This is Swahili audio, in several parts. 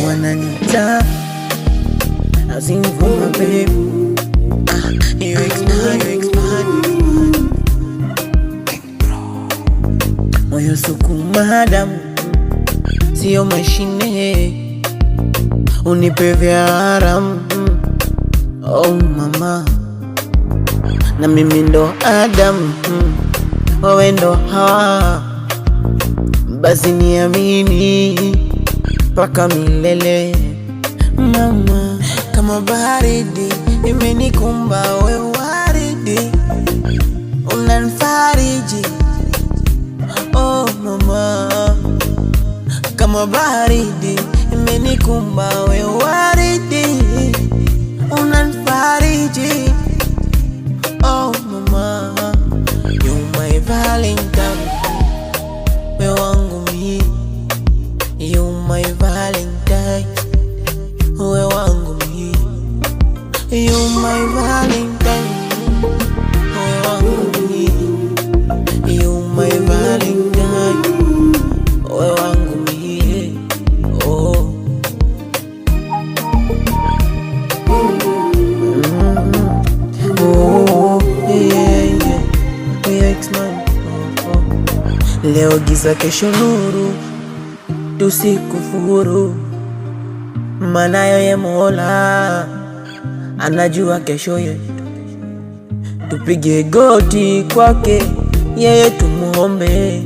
Wananita asing for my babe. You expand moyo sukuma damu, sio mashine, unipe vya haramu. Oh mama, na mimi ndo Adam, wewe ndo Hawa, basi niamini paka milele. Mama, kama baridi imenikumba, we waridi unanifariji. Oh mama, kama baridi imenikumba, we waridi unanifariji. Oh mama, you my Valentine, we wangu mi. You my Valentine, we wangu mi. You my Valentine, we wangu mi. You my Valentine, we wangu mi. Oh. Oh, yeah. We X-Man. Oh. Leo giza, kesho nuru, tusikufuru, maana yeye Mola anajua kesho yetu. Tupige goti kwake yeye, tumuombe,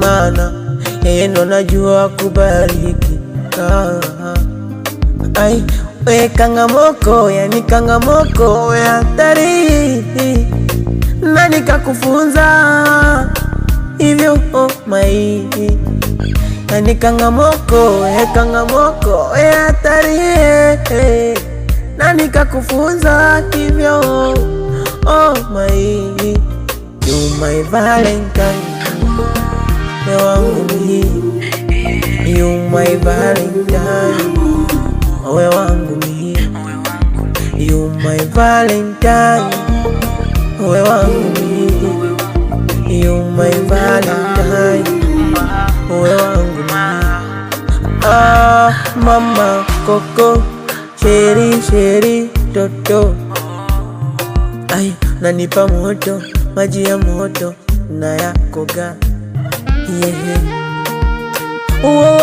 maana yeye ndo anajua kubariki. Ai, we kangamoko, yani kangamoko, we hatari, nani kakufunza hivyo? Oh my, yani kangamoko, we hatari, nani kakufunza hivyo? Oh my, you my Valentine, we wangu mi. You my Valentine, we wangu mi. You my Valentine, we wangu mi. You my Valentine, we wangu mi. Mama koko, sheri toto, ai nanipa moto, maji ya moto na ya koga. Yeah. Oh.